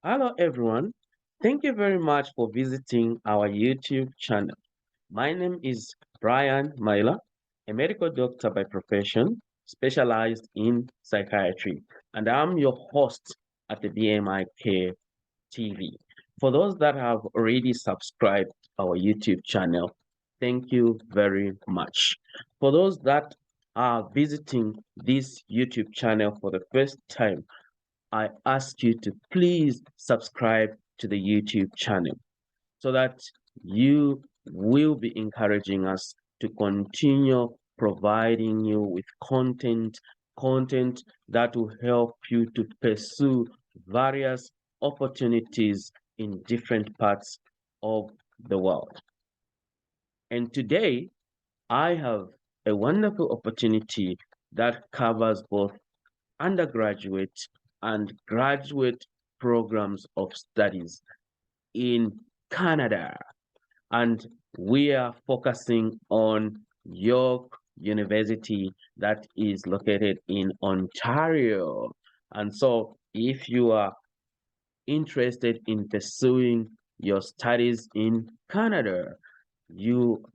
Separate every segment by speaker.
Speaker 1: Hello, everyone. Thank you very much for visiting our YouTube channel. My name is Brian Myla, a medical doctor by profession, specialized in psychiatry, and I'm your host at the BMI Care TV. For those that have already subscribed our YouTube channel, thank you very much. For those that are visiting this YouTube channel for the first time, I ask you to please subscribe to the YouTube channel so that you will be encouraging us to continue providing you with content that will help you to pursue various opportunities in different parts of the world. And today, I have a wonderful opportunity that covers both undergraduate and graduate programs of studies in Canada. And we are focusing on York University that is located in Ontario. And so if you are interested in pursuing your studies in Canada, you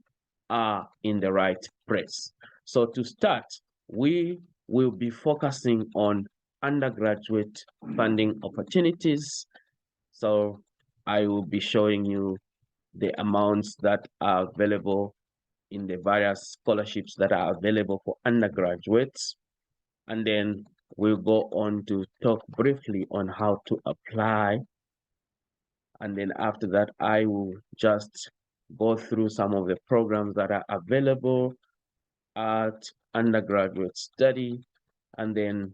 Speaker 1: are in the right place. So to start, we will be focusing on undergraduate funding opportunities. So I will be showing you the amounts that are available in the various scholarships that are available for undergraduates. And then we'll go on to talk briefly on how to apply. And then after that, I will just go through some of the programs that are available at undergraduate study, and then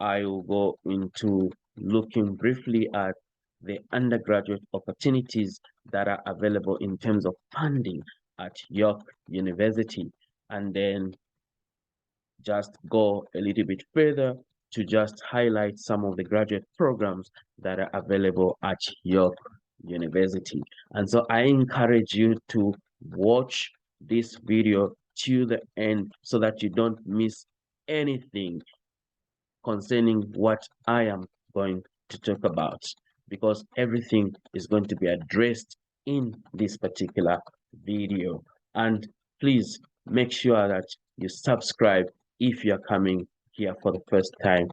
Speaker 1: I will go into looking briefly at the undergraduate opportunities that are available in terms of funding at York University, and then just go a little bit further to just highlight some of the graduate programs that are available at York University. And so I encourage you to watch this video to the end so that you don't miss anything concerning what I am going to talk about, because everything is going to be addressed in this particular video. And please make sure that you subscribe if you're coming here for the first time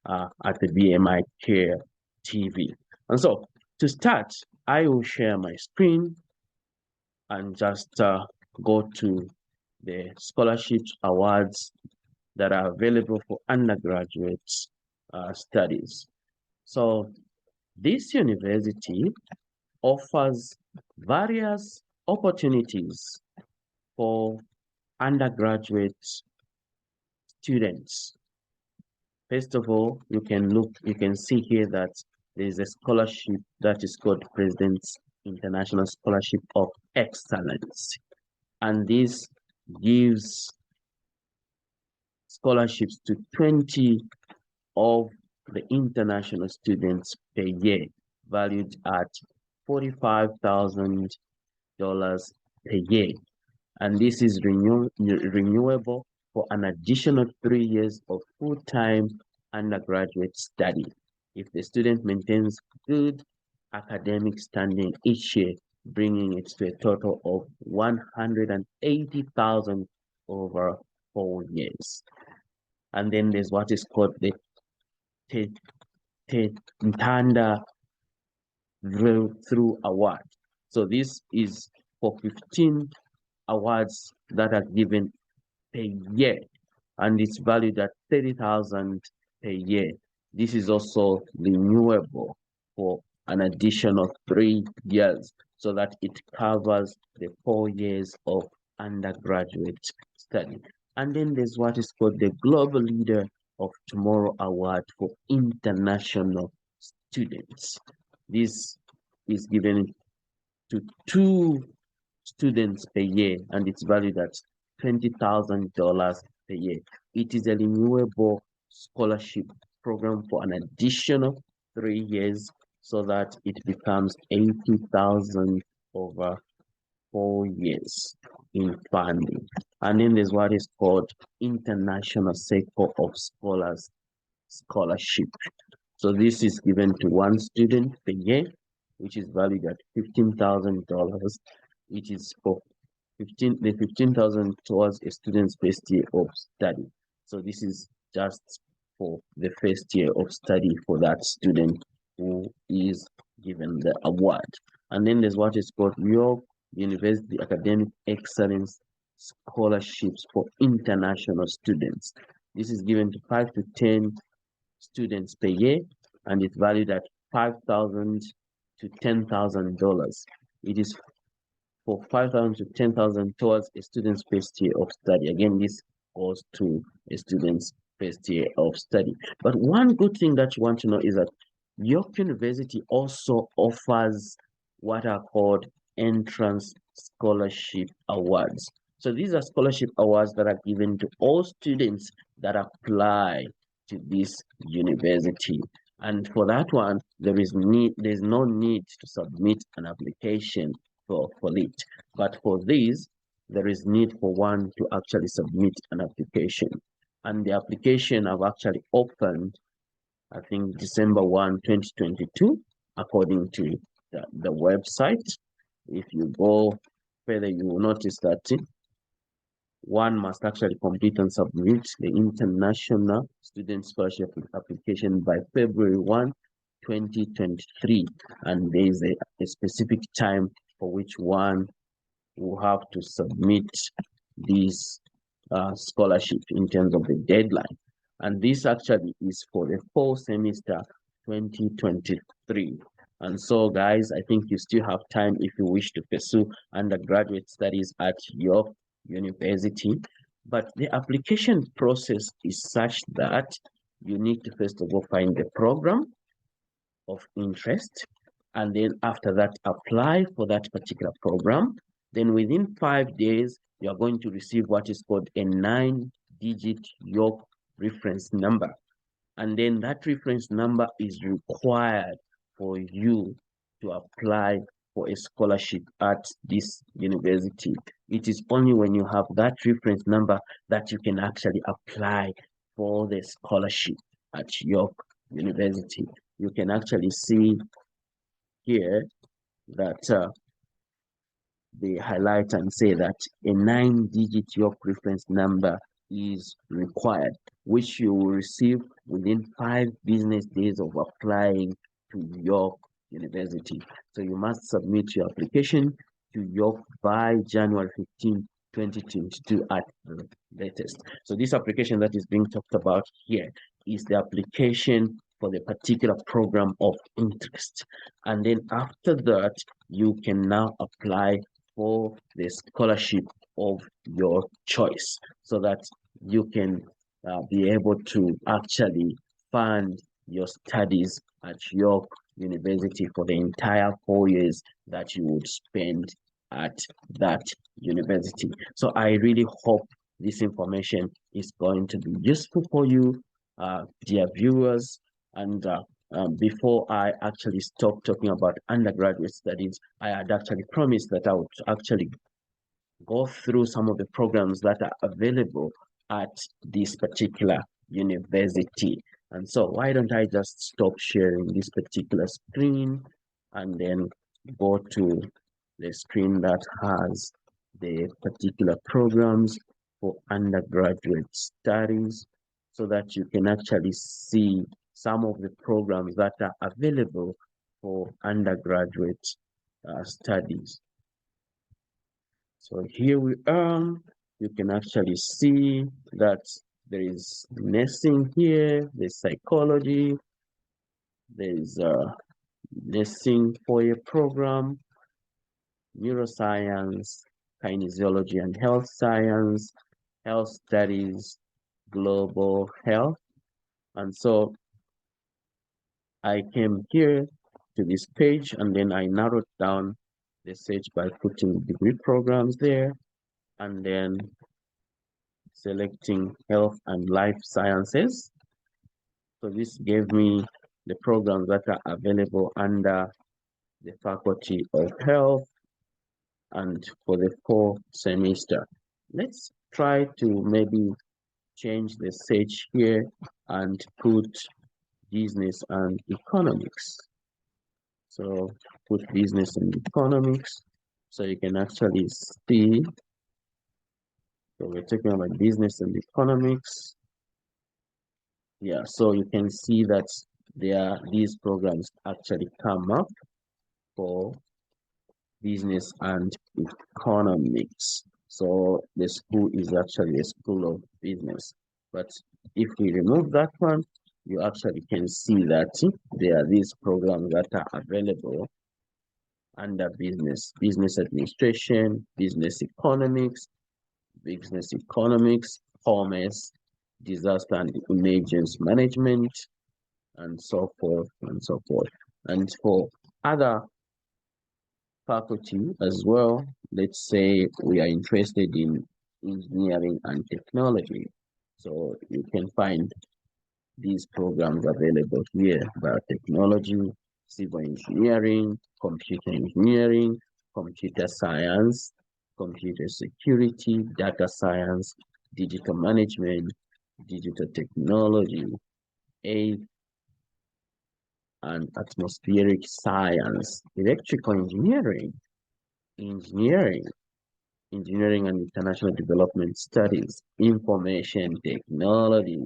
Speaker 1: at the BMI Care TV. And so to start, I will share my screen and just go to the scholarships awards that are available for undergraduate studies. So this university offers various opportunities for undergraduate students. First of all, you can see here that there is a scholarship that is called President's International Scholarship of Excellence. And this gives scholarships to 20 of the international students per year, valued at $45,000 per year. And this is renewable for an additional 3 years of full-time undergraduate study if the student maintains good academic standing each year, bringing it to a total of $180,000 over 4 years. And then there's what is called the Ntanda through award. So this is for 15 awards that are given per year, and it's valued at 30,000 per year. This is also renewable for an additional 3 years, so that it covers the 4 years of undergraduate study. And then there's what is called the Global Leader of Tomorrow Award for international students. This is given to 2 students per year, and it's valued at $20,000 per year. It is a renewable scholarship program for an additional 3 years, so that it becomes 80,000 over 4 years in funding. And then there's what is called International Circle of Scholars Scholarship. So this is given to one student per year, which is valued at $15,000. It is for 15,000 towards a student's first year of study. So this is just for the first year of study for that student who is given the award. And then there's what is called York University Academic Excellence Scholarships for international students. This is given to 5 to 10 students per year, and it's valued at $5,000 to $10,000. It is for 5,000 to 10,000 towards a student's first year of study. Again, this goes to a student's first year of study. But one good thing that you want to know is that York University also offers what are called entrance scholarship awards. So these are scholarship awards that are given to all students that apply to this university. And for that one, there's no need to submit an application for it. But for these, there is need for one to actually submit an application. And the application I've actually opened, I think December 1, 2022, according to the website. If you go further, you will notice that one must actually complete and submit the International Student Scholarship application by February 1, 2023. And there is a specific time for which one will have to submit this scholarship in terms of the deadline. And this actually is for the fall semester 2023. And so, guys, I think you still have time if you wish to pursue undergraduate studies at York University. But the application process is such that you need to first of all find the program of interest, and then after that apply for that particular program. Then within 5 days you are going to receive what is called a 9-digit York reference number, and then that reference number is required for you to apply for a scholarship at this university. It is only when you have that reference number that you can actually apply for the scholarship at York University. You can actually see here that they highlight and say that a 9-digit York reference number is required, which you will receive within 5 business days of applying to York University. So you must submit your application to York by January 15, 2022 at the latest. So this application that is being talked about here is the application for the particular program of interest. And then after that, you can now apply for the scholarship of your choice so that you can be able to actually fund your studies at York University for the entire 4 years that you would spend at that university. So I really hope this information is going to be useful for you, dear viewers. And before I actually stop talking about undergraduate studies, I had actually promised that I would actually go through some of the programs that are available at this particular university. And so why don't I just stop sharing this particular screen and then go to the screen that has the particular programs for undergraduate studies so that you can actually see some of the programs that are available for undergraduate studies. So here we are. You can actually see that there is nursing here, there's psychology, there's nursing 4-year program, neuroscience, kinesiology and health science, health studies, global health. And so I came here to this page and then I narrowed down the search by putting degree programs there and then selecting health and life sciences. So this gave me the programs that are available under the Faculty of Health and for the fall semester. Let's try to maybe change the search here and put business and economics. So put business and economics. So you can actually see, so we're talking about business and economics. Yeah, so you can see that these programs actually come up for business and economics. So the school is actually a school of business. But if we remove that one, you actually can see that there are these programs that are available under business administration, business economics, commerce, disaster and emergency management, and so forth and so forth. And for other faculty as well, let's say we are interested in engineering and technology. So you can find these programs available here: biotechnology, civil engineering, computer science, computer security, data science, digital management, digital technology, air and atmospheric science, electrical engineering, engineering and international development studies, information technology.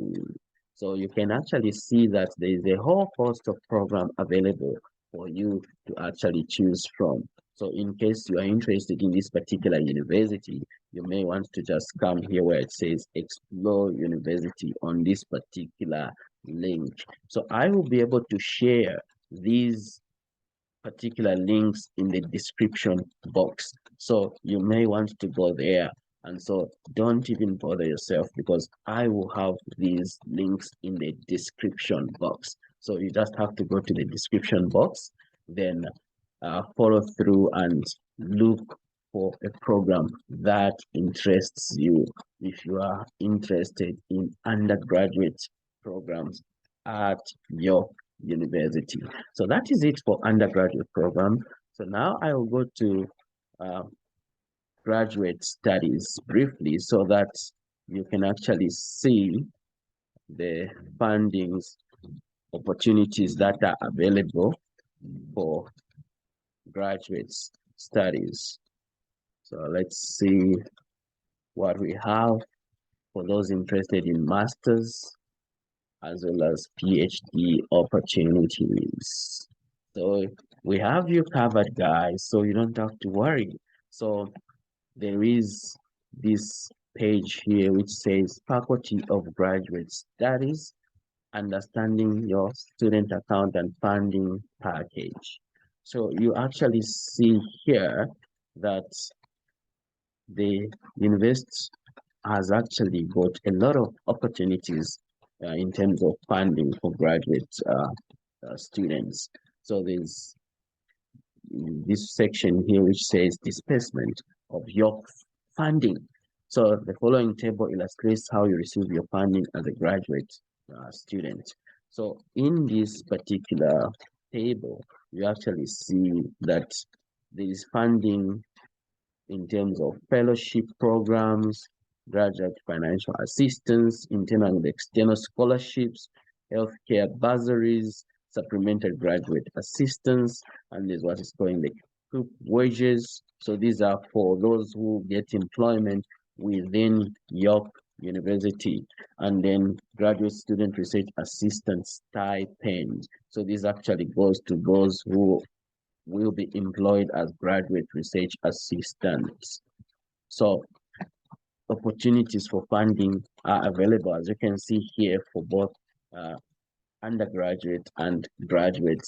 Speaker 1: So you can actually see that there is a whole host of program available for you to actually choose from. So in case you are interested in this particular university, you may want to just come here where it says explore university on this particular link. So I will be able to share these particular links in the description box. So you may want to go there. And so don't even bother yourself because I will have these links in the description box. So you just have to go to the description box, then follow through and look for a program that interests you. If you are interested in undergraduate programs at your university. So that is it for undergraduate program. So now I will go to uh, graduate studies briefly so that you can actually see the fundings opportunities that are available for graduate studies. So let's see what we have for those interested in masters as well as PhD opportunities. So we have you covered, guys, so you don't have to worry. So there is this page here which says Faculty of Graduate Studies, Understanding Your Student Account and Funding Package. So you actually see here that the university has actually got a lot of opportunities in terms of funding for graduate students. So there's this section here which says disbursement of your funding. So the following table illustrates how you receive your funding as a graduate student. So in this particular table, you actually see that there is funding in terms of fellowship programs, graduate financial assistance, internal and external scholarships, healthcare bursaries, supplementary graduate assistance, and there's what is called the group wages. So these are for those who get employment within York University, and then graduate student research assistant stipend. So this actually goes to those who will be employed as graduate research assistants. So opportunities for funding are available, as you can see here, for both undergraduate and graduate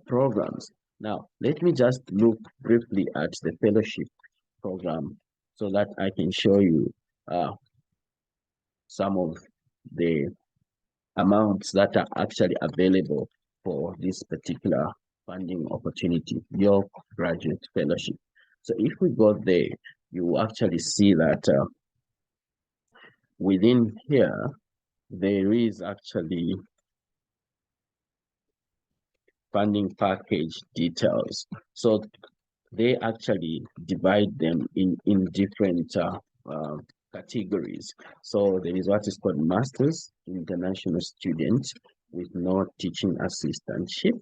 Speaker 1: programs. Now, let me just look briefly at the fellowship program so that I can show you some of the amounts that are actually available for this particular funding opportunity, your graduate fellowship. So if we go there, you will actually see that within here, there is actually funding package details. So they actually divide them in different categories. So there is what is called Masters, International Student, with no teaching assistantship.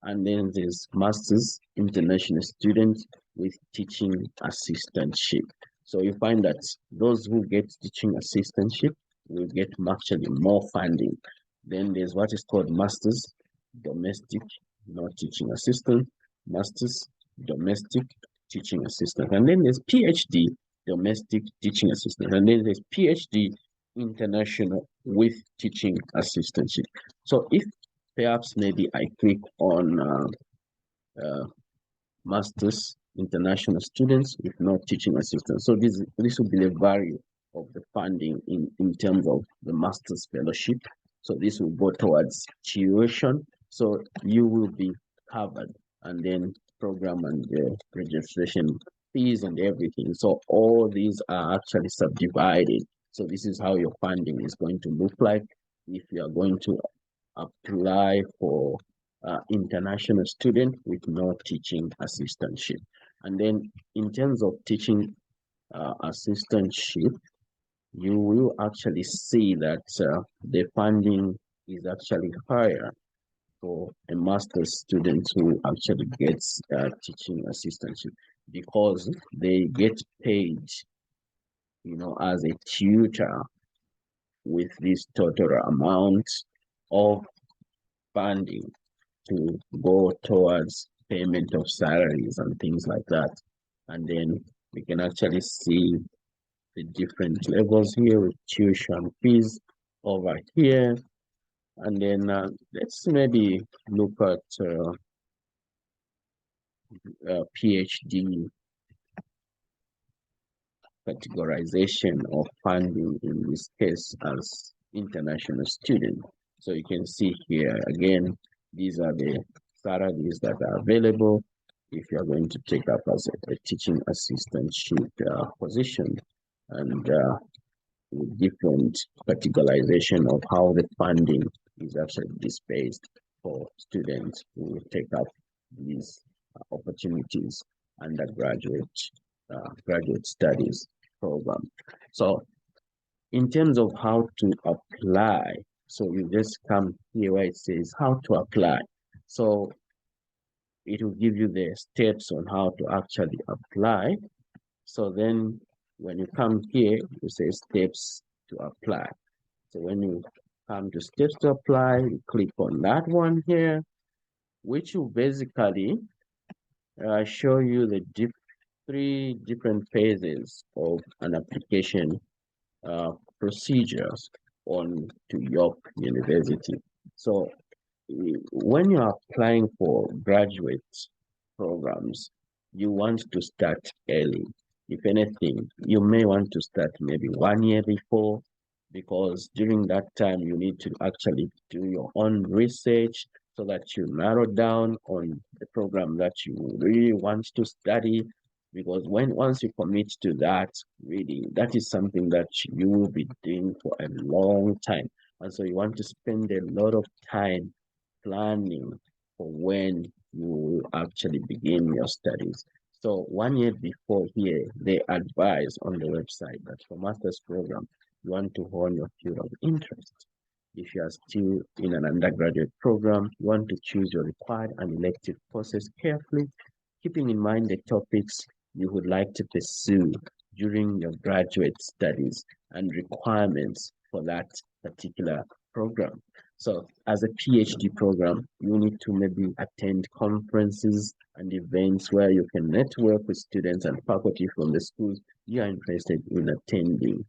Speaker 1: And then there's master's international students with teaching assistantship. So you find that those who get teaching assistantship will get actually more funding. Then there's what is called master's domestic, not teaching assistant, master's domestic teaching assistant. And then there's PhD domestic teaching assistant. And then there's PhD international with teaching assistantship. So if perhaps maybe I click on master's international students with no teaching assistants. So this will be the value of the funding in terms of the master's fellowship. So this will go towards tuition. So you will be covered, and then program and registration fees and everything. So all these are actually subdivided. So this is how your funding is going to look like if you are going to apply for international student with no teaching assistantship. And then in terms of teaching assistantship, you will actually see that the funding is actually higher for a master's student who actually gets teaching assistantship because they get paid, as a tutor with this total amount of funding to go towards payment of salaries and things like that. And then we can actually see the different levels here with tuition fees over here. And then let's maybe look at PhD categorization of funding in this case as international student. So you can see here again, these are the salaries that are available if you're going to take up as a teaching assistantship position, and different categorization of how the funding is actually dispersed for students who take up these opportunities undergraduate graduate studies program. So in terms of how to apply, so you just come here where it says how to apply. So it will give you the steps on how to actually apply. So then when you come here, you say steps to apply. So when you come to steps to apply, you click on that one here, which will basically show you the three different phases of an application procedures on to York University. So when you are applying for graduate programs, you want to start early. If anything, you may want to start maybe 1 year before, because during that time you need to actually do your own research so that you narrow down on the program that you really want to study. Because once you commit to that, really, that is something that you will be doing for a long time. And so you want to spend a lot of time planning for when you will actually begin your studies. So 1 year before here, they advise on the website that for master's program, you want to hone your field of interest. If you are still in an undergraduate program, you want to choose your required and elective courses carefully, keeping in mind the topics you would like to pursue during your graduate studies and requirements for that particular program. So as a PhD program, you need to maybe attend conferences and events where you can network with students and faculty from the schools you are interested in attending.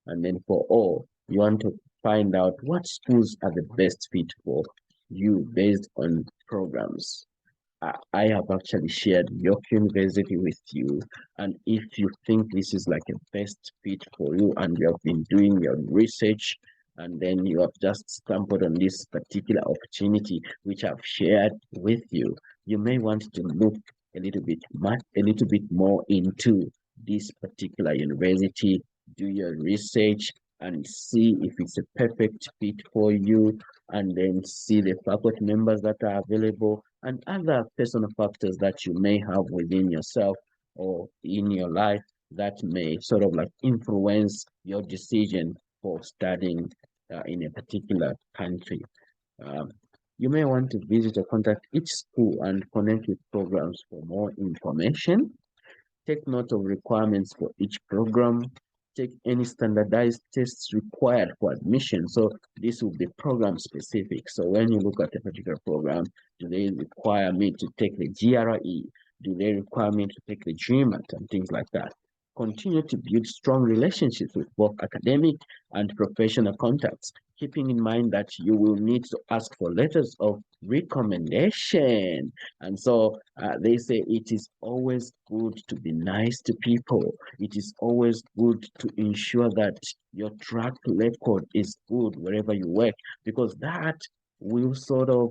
Speaker 1: And then for all, you want to find out what schools are the best fit for you based on programs. I have actually shared York University with you. And if you think this is like a best fit for you and you have been doing your research and then you have just stumbled on this particular opportunity, which I've shared with you, you may want to look a little bit more into this particular university, do your research and see if it's a perfect fit for you, and then see the faculty members that are available and other personal factors that you may have within yourself or in your life that may sort of like influence your decision for studying in a particular country. Um, you may want to visit or contact each school and connect with programs for more information. Take note of requirements for each program. Take any standardized tests required for admission. So this will be program specific. So when you look at a particular program, do they require me to take the GRE? Do they require me to take the GMAT and things like that? Continue to build strong relationships with both academic and professional contacts, keeping in mind that you will need to ask for letters of recommendation. And so they say it is always good to be nice to people. It is always good to ensure that your track record is good wherever you work, because that will sort of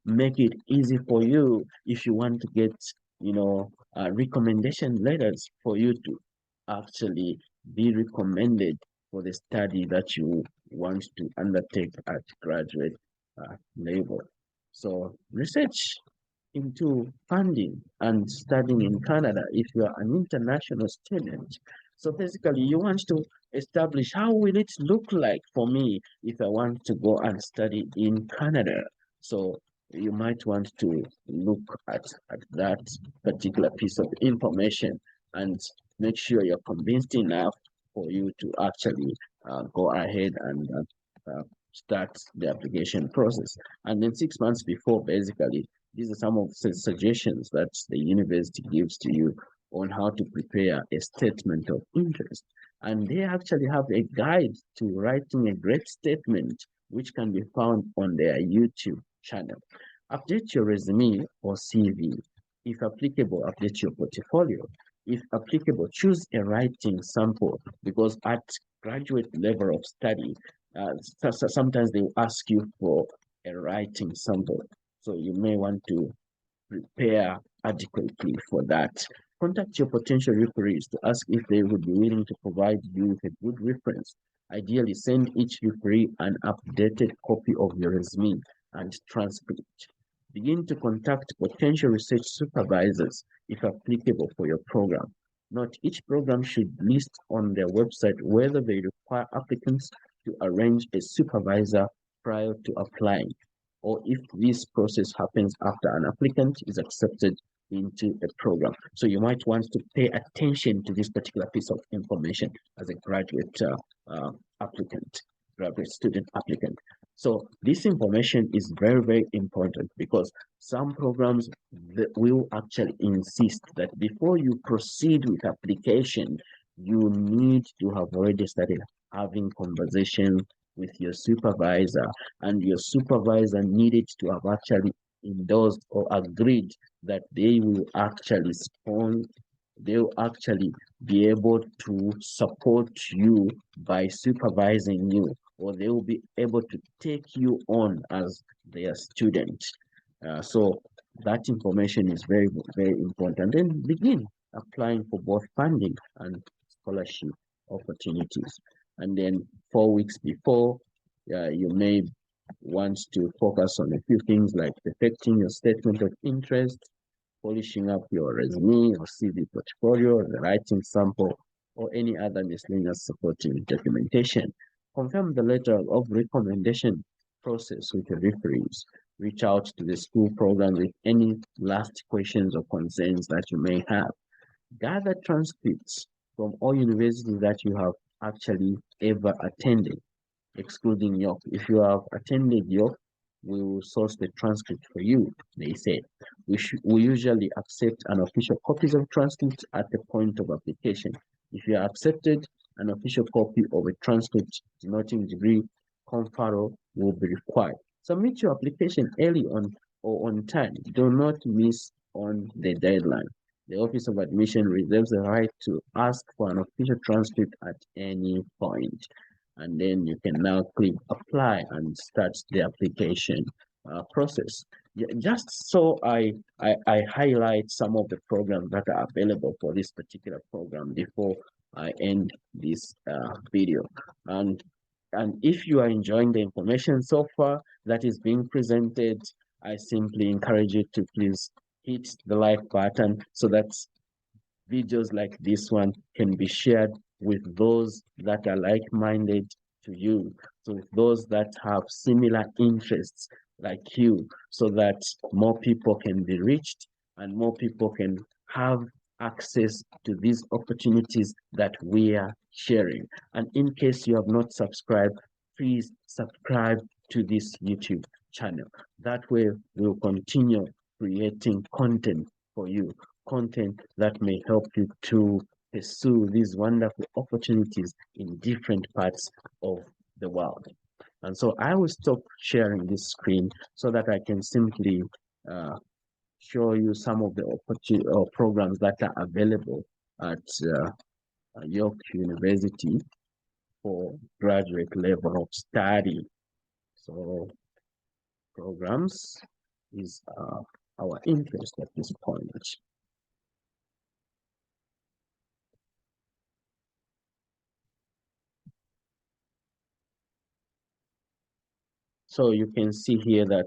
Speaker 1: make it easy for you if you want to get, recommendation letters for you to actually be recommended for the study that you want to undertake at graduate level. So research into funding and studying in Canada if you are an international student. So basically, you want to establish how will it look like for me if I want to go and study in Canada. So you might want to look at that particular piece of information and make sure you're convinced enough for you to actually go ahead and start the application process. And then 6 months before, basically, these are some of the suggestions that the university gives to you on how to prepare a statement of interest. And they actually have a guide to writing a great statement, which can be found on their YouTube channel. Update your resume or CV. If applicable, update your portfolio. If applicable, choose a writing sample, because at graduate level of study, sometimes they will ask you for a writing sample. So you may want to prepare adequately for that. Contact your potential referees to ask if they would be willing to provide you with a good reference. Ideally, send each referee an updated copy of your resume and transcript. Begin to contact potential research supervisors if applicable for your program. Not each program should list on their website whether they require applicants to arrange a supervisor prior to applying, or if this process happens after an applicant is accepted into a program. So you might want to pay attention to this particular piece of information as a graduate applicant, graduate student applicant. So this information is very, very important, because some programs that will actually insist that before you proceed with application, you need to have already started having conversation with your supervisor, and your supervisor needed to have actually endorsed or agreed that they will actually they'll actually be able to support you by supervising you, or they will be able to take you on as their student. So that information is very, very important. Then begin applying for both funding and scholarship opportunities. And then 4 weeks before, you may want to focus on a few things like perfecting your statement of interest, polishing up your resume or CV portfolio, the writing sample, or any other miscellaneous supporting documentation. Confirm the letter of recommendation process with your referees. Reach out to the school program with any last questions or concerns that you may have. Gather transcripts from all universities that you have actually ever attended, excluding York. If you have attended York, we will source the transcript for you, they said. We usually accept unofficial copies of transcripts at the point of application. If you are accepted, an official copy of a transcript denoting degree conferral will be required. Submit your application early on or on time. Do not miss on the deadline. The Office of Admission reserves the right to ask for an official transcript at any point. And then you can now click apply and start the application process. Just so I highlight some of the programs that are available for this particular program before I end this video. And if you are enjoying the information so far that is being presented, I simply encourage you to please hit the like button so that videos like this one can be shared with those that are like-minded to you. to those that have similar interests like you, so that more people can be reached and more people can have access to these opportunities that we are sharing. And in case you have not subscribed, please subscribe to this YouTube channel. That way, we'll continue creating content for you, content that may help you to pursue these wonderful opportunities in different parts of the world. And so I will stop sharing this screen so that I can simply show you some of the opportunity or programs that are available at York University for graduate level of study. So programs is our interest at this point. So you can see here that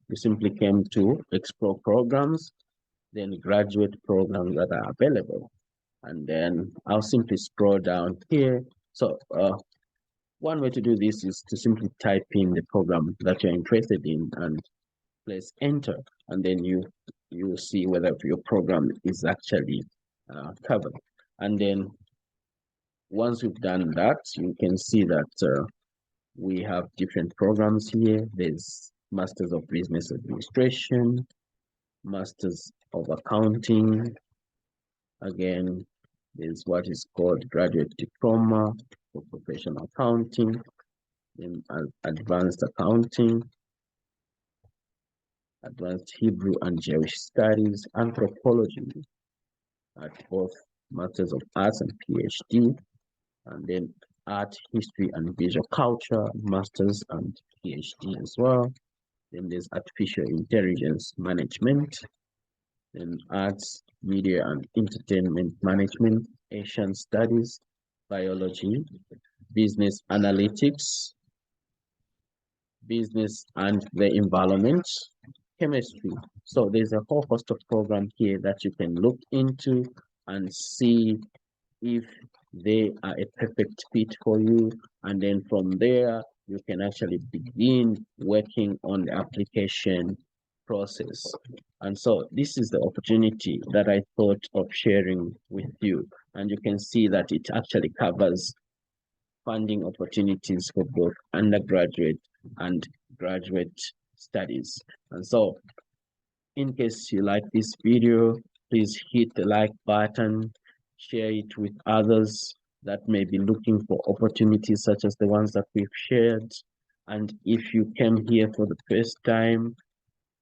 Speaker 1: we simply came to explore programs, then graduate programs that are available. And then I'll simply scroll down here. So one way to do this is to simply type in the program that you're interested in and press enter, and then you will see whether your program is actually covered. And then once we've done that, you can see that we have different programs here. There's Masters of Business Administration, Masters of Accounting. Again, there's what is called Graduate Diploma for Professional Accounting, then Advanced Accounting, Advanced Hebrew and Jewish Studies, Anthropology at both Masters of Arts and Ph.D., and then Art, History, and Visual Culture, Masters and Ph.D. as well. Then there's Artificial Intelligence Management, then Arts, Media, and Entertainment Management, Asian Studies, Biology, Business Analytics, Business and the Environment, Chemistry. So there's a whole host of programs here that you can look into and see if they are a perfect fit for you. And then from there, you can actually begin working on the application process. And so this is the opportunity that I thought of sharing with you. And you can see that it actually covers funding opportunities for both undergraduate and graduate studies. And so in case you like this video, please hit the like button, share it with others that may be looking for opportunities such as the ones that we've shared. And if you came here for the first time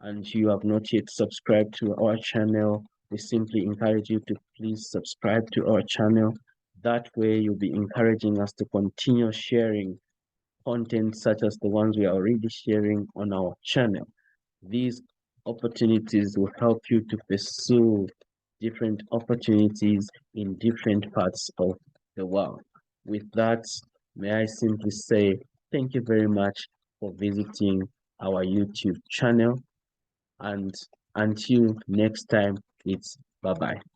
Speaker 1: and you have not yet subscribed to our channel, we simply encourage you to please subscribe to our channel. That way you'll be encouraging us to continue sharing content such as the ones we are already sharing on our channel. These opportunities will help you to pursue different opportunities in different parts of the world. With that, may I simply say thank you very much for visiting our YouTube channel. And until next time, it's bye-bye.